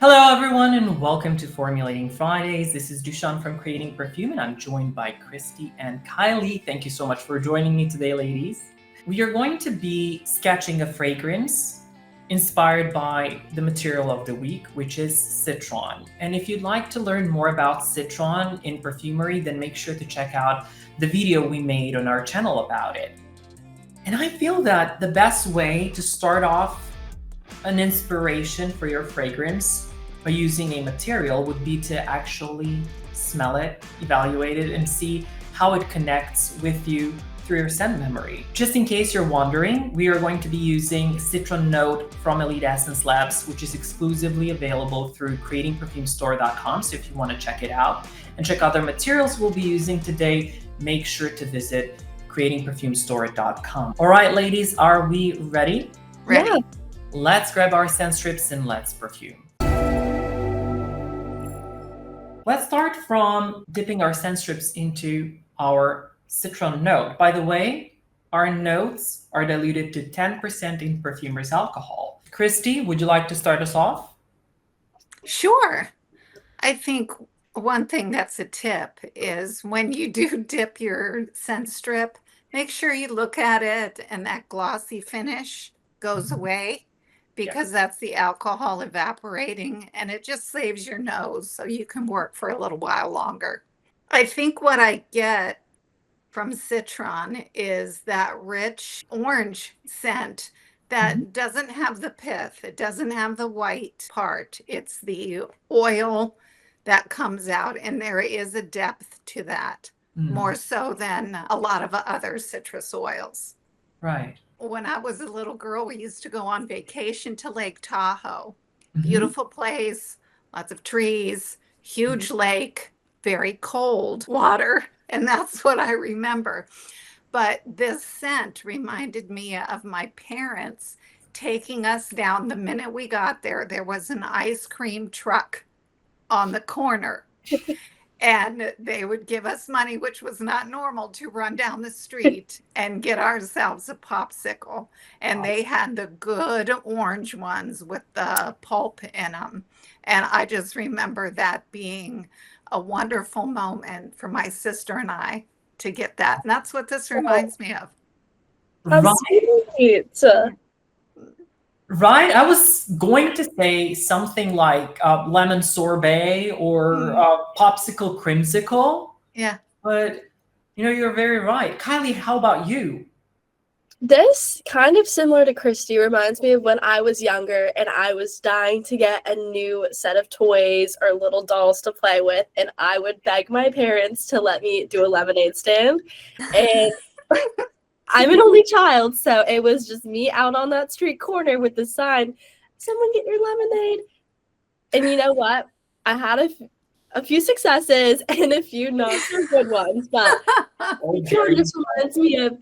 Hello, everyone, and welcome to Formulating Fridays. This is Dushan from Creating Perfume, and I'm joined by Christy and Kylie. Thank you so much for joining me today, ladies. We are going to be sketching a fragrance inspired by the material of the week, which is citron. And if you'd like to learn more about citron in perfumery, then make sure to check out the video we made on our channel about it. And I feel that the best way to start off an inspiration for your fragrance by using a material would be to actually smell it, evaluate it, and see how it connects with you through your scent memory. Just in case you're wondering, we are going to be using Citron Note from Elite Essence Labs, which is exclusively available through creatingperfumestore.com. So if you want to check it out and check out the materials we'll be using today, make sure to visit creatingperfumestore.com. All right, ladies, are we ready? Ready. Yeah. Let's grab our scent strips and let's perfume. Let's start from dipping our scent strips into our Citron Note. By the way, our notes are diluted to 10% in Perfumer's alcohol. Christy, would you like to start us off? Sure. I think one thing that's a tip is when you do dip your scent strip, make sure you look at it and that glossy finish goes away, because that's the alcohol evaporating, and it just saves your nose so you can work for a little while longer. I think what I get from citron is that rich orange scent that doesn't have the pith. It doesn't have the white part. It's the oil that comes out, and there is a depth to that, more so than a lot of other citrus oils. Right. When I was a little girl, we used to go on vacation to Lake Tahoe. Beautiful place, lots of trees, huge lake, very cold water. And that's what I remember. But this scent reminded me of my parents taking us down. The minute we got there, there was an ice cream truck on the corner. And they would give us money, which was not normal, to run down the street and get ourselves a popsicle. And they had the good orange ones with the pulp in them. And I just remember that being a wonderful moment for my sister and I to get that. And that's what this reminds me of. How sweet. Right. I was going to say something like lemon sorbet or popsicle creamsicle. Yeah. But, you're very right. Kylie, how about you? This, kind of similar to Christy, reminds me of when I was younger and I was dying to get a new set of toys or little dolls to play with, and I would beg my parents to let me do a lemonade stand. And I'm an only child, so it was just me out on that street corner with the sign, "Someone get your lemonade." And you know what? I had a few successes and a few not so good ones, but it just reminds me of,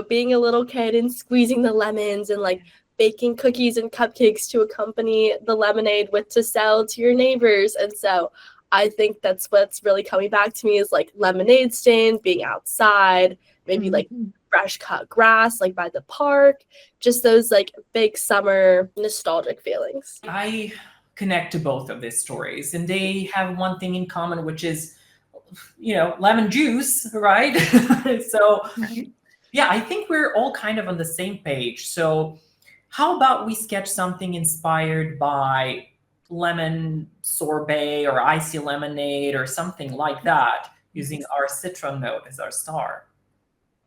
being a little kid and squeezing the lemons and like baking cookies and cupcakes to accompany the lemonade with to sell to your neighbors. And so I think that's what's really coming back to me is like lemonade stand, being outside, maybe like fresh cut grass, like by the park, just those like big summer nostalgic feelings. I connect to both of these stories, and they have one thing in common, which is, lemon juice, right? So, yeah, I think we're all kind of on the same page. So how about we sketch something inspired by lemon sorbet or icy lemonade or something like that, using our Citron Note as our star.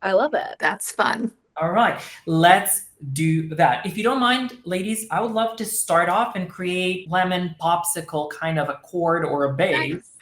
I love it. That's fun. All right, let's do that. If you don't mind, ladies, I would love to start off and create lemon popsicle kind of a chord or a base.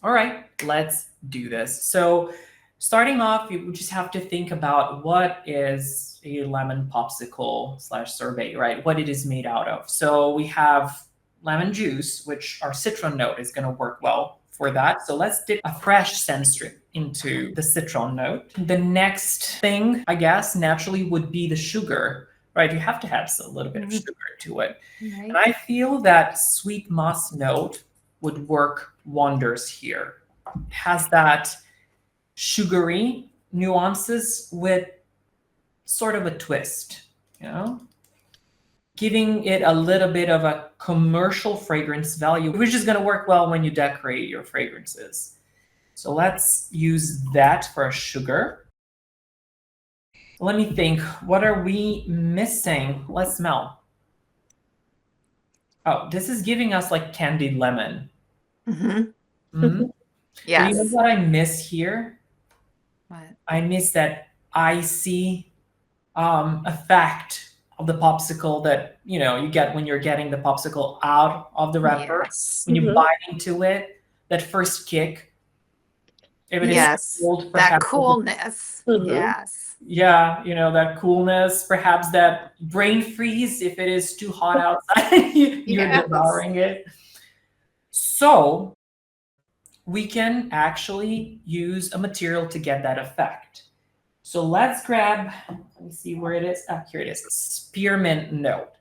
All right, let's do this. So starting off, you just have to think about what is a lemon popsicle / sorbet, right? What it is made out of. So we have lemon juice, which our Citron Note is going to work well for that. So let's dip a fresh scent strip into the Citron Note. The next thing, I guess, naturally would be the sugar, right? You have to have a little bit of sugar to it. Right. And I feel that sweet moss note would work wonders here. It has that sugary nuances with sort of a twist, giving it a little bit of a commercial fragrance value, which is going to work well when you decorate your fragrances. So let's use that for a sugar. Let me think, what are we missing? Let's smell. Oh, this is giving us like candied lemon. Mm-hmm. Yes. But you know what I miss here? What? I miss that icy effect of the popsicle that you get when you're getting the popsicle out of the wrapper. Yes. When you bite into it, that first kick. If it is Yes. cold, That perhaps coolness. Yes. yeah, that coolness, perhaps that brain freeze if it is too hot outside, you're Yes. devouring it. So we can actually use a material to get that effect. So let's grab, let me see where it is. Ah, here it is, Spearmint Note.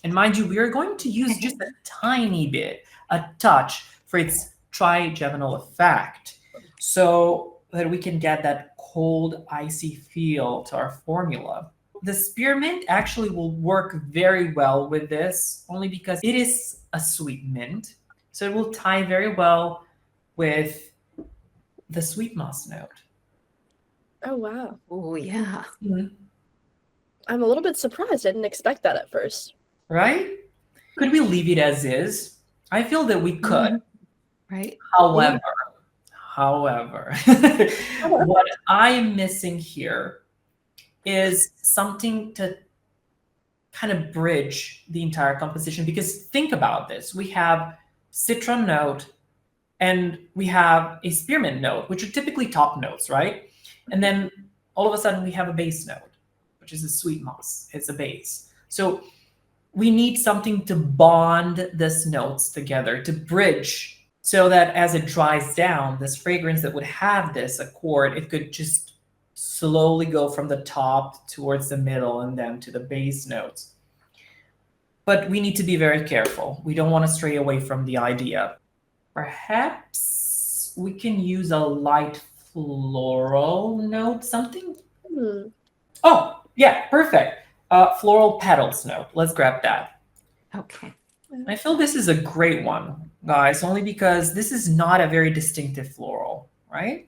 And mind you, we are going to use just a tiny bit, a touch, for its trigeminal effect, so that we can get that cold, icy feel to our formula. The spearmint actually will work very well with this, only because it is a sweet mint. So it will tie very well with the sweet moss note. Oh, wow. Oh, yeah. I'm a little bit surprised. I didn't expect that at first. Right? Could we leave it as is? I feel that we could. Right. However, what I'm missing here is something to kind of bridge the entire composition, because think about this. We have Citron Note and we have a spearmint note, which are typically top notes, right? And then all of a sudden we have a base note, which is a sweet moss. It's a base. So we need something to bond these notes together, to bridge, so that as it dries down, this fragrance that would have this accord, it could just slowly go from the top towards the middle and then to the base notes. But we need to be very careful. We don't want to stray away from the idea. Perhaps we can use a light floral note, something. Oh, yeah, perfect. Floral petals note. Let's grab that. Okay. I feel this is a great one, guys, only because this is not a very distinctive floral, right?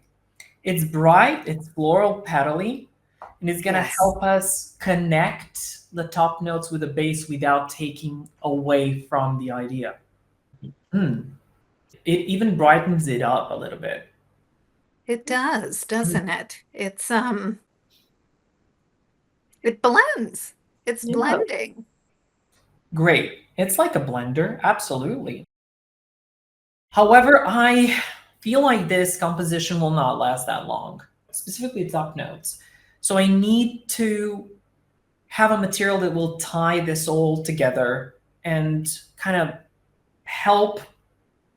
It's bright, it's floral petally, and it's going to help us connect the top notes with the base without taking away from the idea. It even brightens it up a little bit. It does, doesn't it? It's it blends. It's blending. Great. It's like a blender, absolutely. However, I feel like this composition will not last that long, specifically top notes. So I need to have a material that will tie this all together and kind of help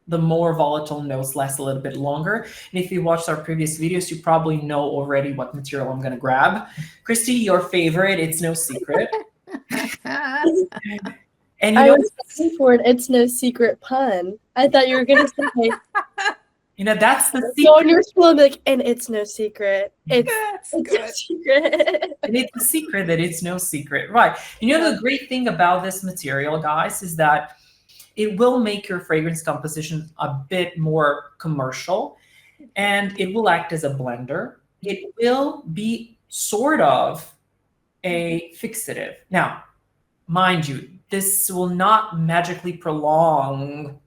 the more volatile notes last a little bit longer. And if you watched our previous videos, you probably know already what material I'm going to grab. Christy, your favorite, it's no secret. And I was looking for an "it's no secret" pun. I thought you were going to say, that's the secret. So on your school, like, and it's no secret. It's no secret. And it's a secret that it's no secret. Right. The great thing about this material, guys, is that it will make your fragrance composition a bit more commercial, and it will act as a blender. It will be sort of a fixative. Now, mind you, this will not magically prolong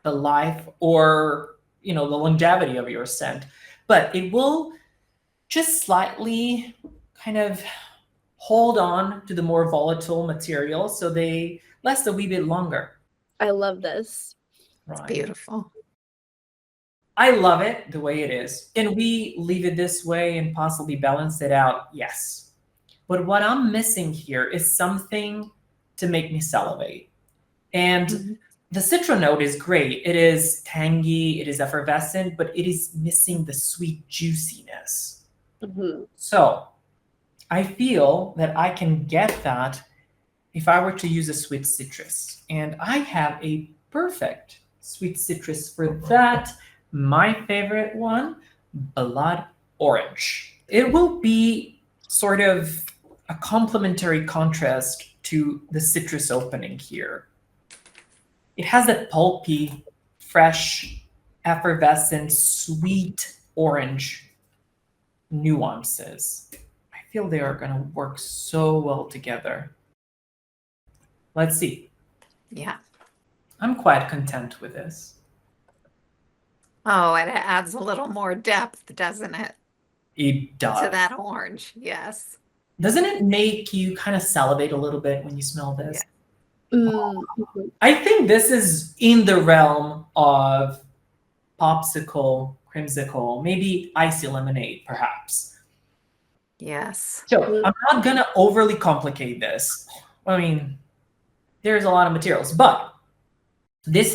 the life or the longevity of your scent, but it will just slightly kind of hold on to the more volatile material so they last a wee bit longer. I love this. It's beautiful. I love it the way it is. Can we leave it this way and possibly balance it out? Yes. But what I'm missing here is something to make me salivate. And the Citron Note is great. It is tangy, it is effervescent, but it is missing the sweet juiciness. So I feel that I can get that if I were to use a sweet citrus. And I have a perfect sweet citrus for that. My favorite one, blood orange. It will be sort of a complementary contrast to the citrus opening here. It has that pulpy, fresh, effervescent, sweet orange nuances. I feel they are going to work so well together. Let's see. Yeah. I'm quite content with this. Oh, and it adds a little more depth, doesn't it, It does. to that orange? Yes. Doesn't it make you kind of salivate a little bit when you smell this? Yeah. Mhm. I think this is in the realm of popsicle, creamsicle, maybe icy lemonade, perhaps. Yes. So I'm not gonna overly complicate this. I mean, there's a lot of materials, but this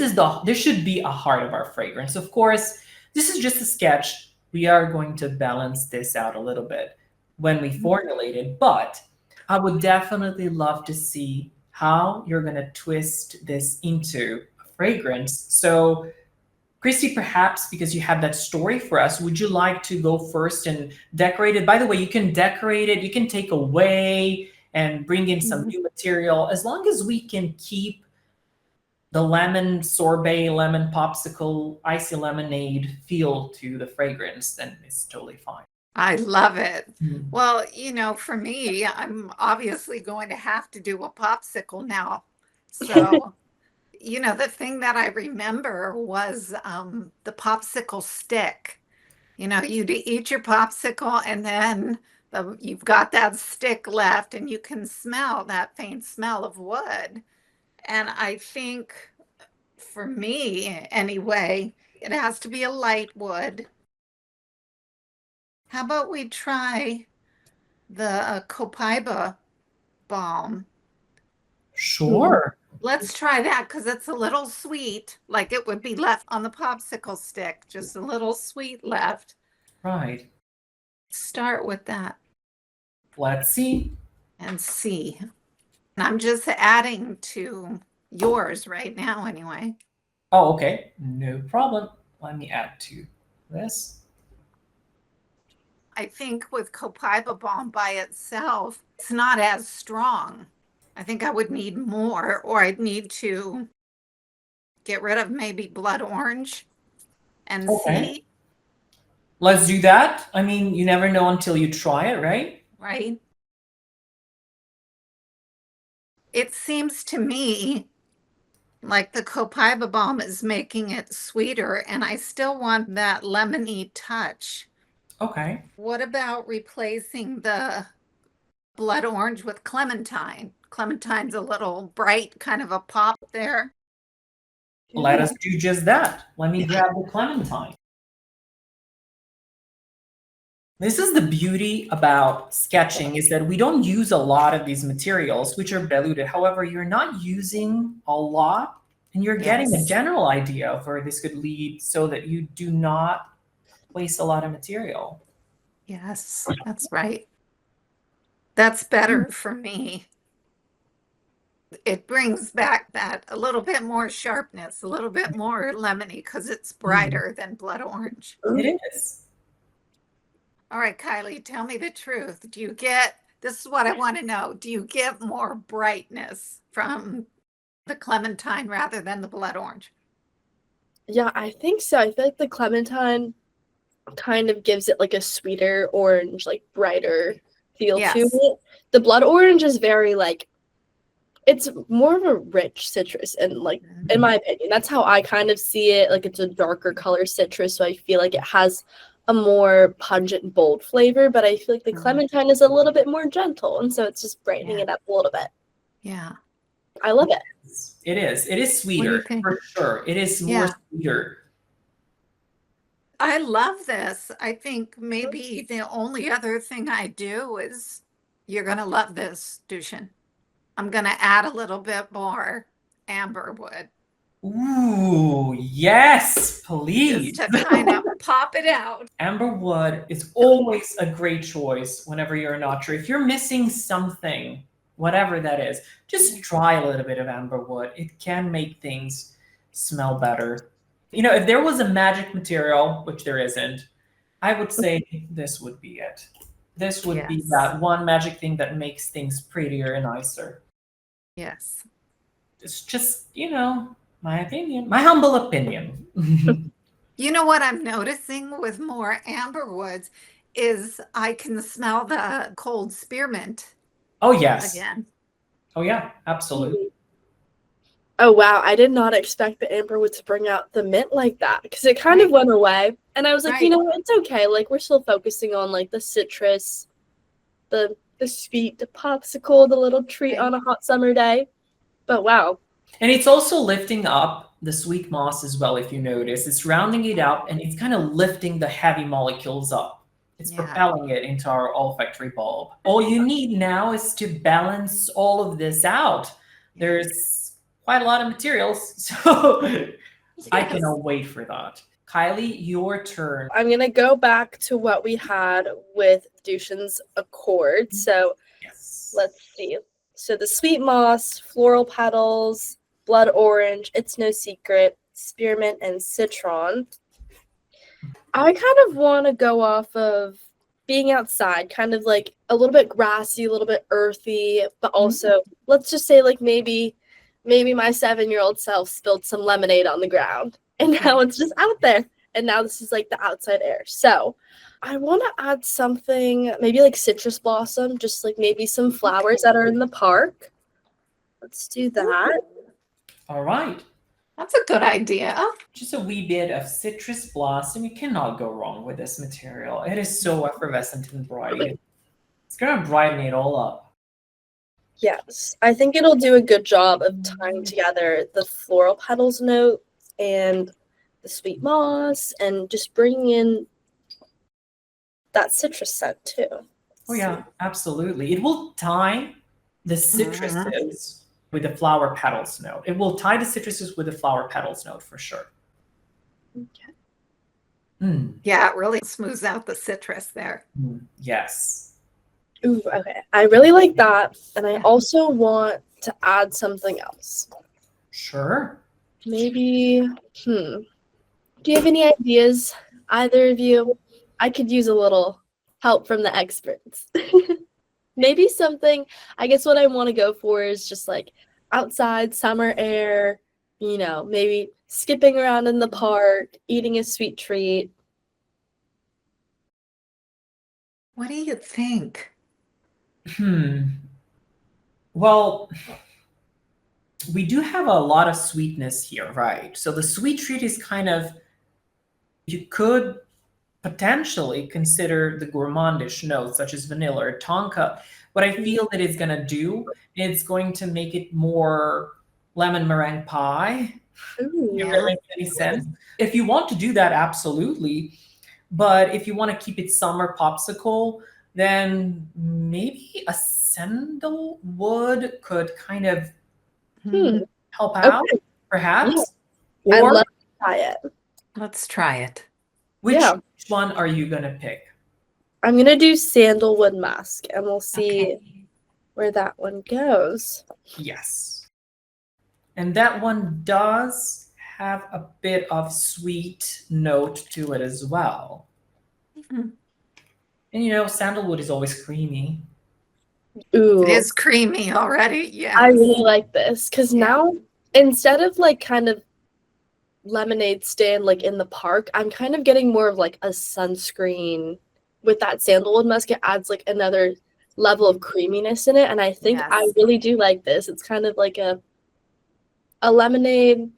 should be a heart of our fragrance. Of course, this is just a sketch. We are going to balance this out a little bit when we formulate it, but I would definitely love to see how you're going to twist this into a fragrance. So, Christy, perhaps because you have that story for us, would you like to go first and decorate it? By the way, you can decorate it, you can take away and bring in some new material, as long as we can keep the lemon sorbet, lemon popsicle, icy lemonade feel to the fragrance, then it's totally fine. I love it. Mhm. Well, for me, I'm obviously going to have to do a popsicle now. So, the thing that I remember was the popsicle stick. You'd eat your popsicle and then you've got that stick left and you can smell that faint smell of wood. And I think for me, anyway, it has to be a light wood. How about we try the copaiba balm? Sure. Let's try that because it's a little sweet, like it would be left on the popsicle stick, just a little sweet left. Right. Start with that Let's see. and see. And I'm just adding to yours right now, anyway. Oh, okay. No problem. Let me add to this. I think with copaiba balm by itself, it's not as strong. I think I would need more, or I'd need to get rid of maybe blood orange and Okay. see, Let's do that. I mean, you never know until you try it, right? right? It seems to me like the copaiba balm is making it sweeter, and I still want that lemony touch. Okay. What about replacing the blood orange with clementine? Clementine's a little bright, kind of a pop there. Let us do just that. Let me grab the clementine. This is the beauty about sketching, is that we don't use a lot of these materials, which are diluted. However, you're not using a lot and you're getting a Yes. general idea of where this could lead so that you do not waste a lot of material. Yes, that's right. That's better for me. It brings back that a little bit more sharpness, a little bit more lemony because it's brighter than blood orange. It is. All right, Kylie, tell me the truth. This is what I want to know. Do you get more brightness from the clementine rather than the blood orange? Yeah, I think so. I feel like the clementine kind of gives it like a sweeter orange, like brighter feel to Yes. it. The blood orange is very like, it's more of a rich citrus, and like in my opinion, that's how I kind of see it. Like it's a darker color citrus, so I feel like it has a more pungent, bold flavor. But I feel like the clementine is a little bit more gentle, and so it's just brightening it up a little bit. Yeah. I love it. It is. It is What do you sweeter think? for sure. It is more Yeah. sweeter. I love this. I think maybe the only other thing I do is, you're going to love this, Dushan. I'm going to add a little bit more amber wood Ooh, yes, please. just to kind of pop it out. Amber wood is always a great choice whenever you're not sure. If you're missing something, whatever that is, just try a little bit of amber wood. It can make things smell better. If there was a magic material, which there isn't, I would say this would be it. This would be Yes. that one magic thing that makes things prettier and nicer. Yes. It's just, my opinion, my humble opinion. You know what I'm noticing with more amber woods is I can smell the cold spearmint Oh, yes. again. Oh, yeah, absolutely. Oh, wow. I did not expect the amberwood to bring out the mint like that because it kind of Right. went away. And I was like, Right. you know what? It's okay. Like, we're still focusing on, like, the citrus, the sweet, the popsicle, the little treat Right. on a hot summer day. But wow. And it's also lifting up the sweet moss as well, if you notice. It's rounding it out and it's kind of lifting the heavy molecules up. It's Yeah. propelling it into our olfactory bulb. All you need now is to balance all of this out. There's quite a lot of materials, so I cannot wait for that. Kylie, your turn. I'm going to go back to what we had with Dushan's Accord. So Yes. let's see. So the sweet moss, floral petals, blood orange, it's no secret, spearmint, and citron. I kind of want to go off of being outside, kind of like a little bit grassy, a little bit earthy, but also let's just say like maybe my 7-year-old self spilled some lemonade on the ground and now it's just out there. And now this is like the outside air. So I want to add something, maybe like citrus blossom, just like maybe some flowers that are in the park. Let's do that. All right. That's a good idea. Just a wee bit of citrus blossom. You cannot go wrong with this material. It is so effervescent and bright. It's going to brighten it all up. Yes, I think it'll do a good job of tying together the floral petals note and the sweet moss and just bringing in that citrus scent too. Oh yeah, absolutely. It will tie the citruses with the flower petals note. It will tie the citruses with the flower petals note for sure. Okay. Yeah, it really smooths out the citrus there. Yes. Ooh, okay. I really like that. And I also want to add something else. Sure. Maybe, do you have any ideas, either of you? I could use a little help from the experts. Maybe something, I guess what I want to go for is just like outside summer air, maybe skipping around in the park, eating a sweet treat. What do you think? Well, we do have a lot of sweetness here, right? So the sweet treat is kind of, you could potentially consider the gourmandish notes such as vanilla or tonka. What I feel that it's going to do, it's going to make it more lemon meringue pie. Ooh, If that makes any sense. If you want to do that, absolutely. But if you want to keep it summer popsicle, then maybe a sandalwood could kind of help out, perhaps. Yeah. I'd Or love to try it. Let's try it. which one are you going to pick? I'm going to do sandalwood musk, and we'll see where that one goes. Yes. And that one does have a bit of sweet note to it as well. And sandalwood is always creamy. Ooh. It is creamy already. Yes. I really like this because now instead of like kind of lemonade stand like in the park, I'm kind of getting more of like a sunscreen with that sandalwood musk. It adds like another level of creaminess in it, and I think I really do like this. It's kind of like a lemonade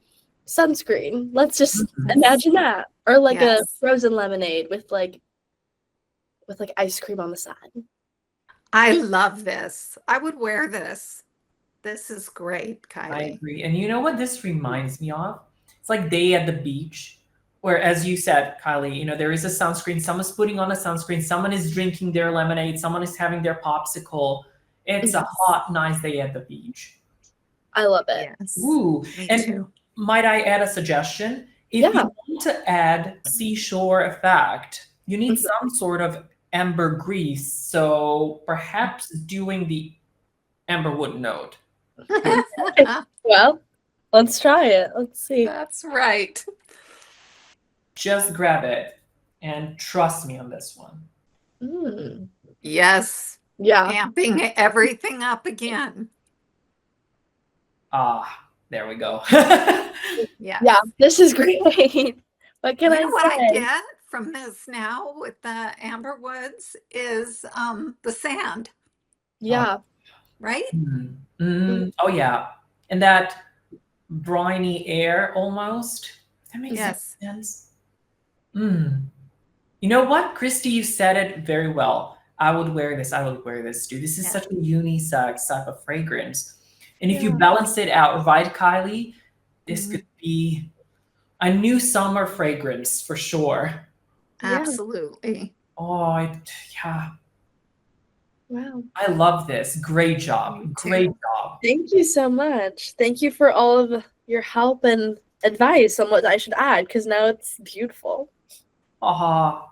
sunscreen. Let's just imagine that, or like a frozen lemonade with like ice cream on the side. I love this. I would wear this. This is great, Kylie. I agree. And you know what this reminds me of? It's like day at the beach, where, as you said, Kylie, there is a sunscreen. Someone's putting on a sunscreen. Someone is drinking their lemonade. Someone is having their popsicle. It's a hot, nice day at the beach. I love it. Yes. Ooh. Me And too. might I add a suggestion? If you want to add seashore effect, you need some sort of ambergris. So perhaps doing the amberwood note. Well, let's try it. Let's see. That's right. Just grab it and trust me on this one. Yes. Yeah. Amping everything up again. Ah, there we go. Yes. Yeah, this is great. What can You I know what I say? get from this now with the amber woods is the sand, Yeah. right? Oh yeah, and that briny air almost. That makes Yes. sense. Mm. You know what, Christy, you said it very well. I would wear this. I would wear this too. This is Yeah. such a unisex type of fragrance. And if you Yeah. balance it out right, Kylie, this Mhm. could be a new summer fragrance for sure. Yeah. Absolutely. Oh, yeah. Wow. I love this. Great job. Me Great too. job. Thank you so much. Thank you for all of your help and advice on what I should add, because now it's beautiful. Ah,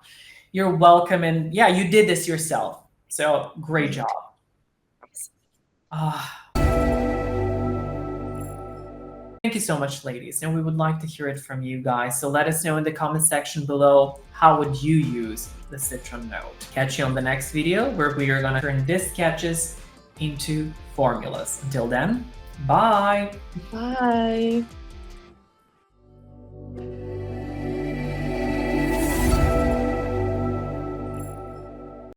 you're welcome. And yeah, you did this yourself. So great job. Ah. Thank you so much, ladies. And we would like to hear it from you guys. So let us know in the comment section below, how would you use the Citron Note? Catch you on the next video where we are going to turn these sketches into formulas. Until then, bye. Bye.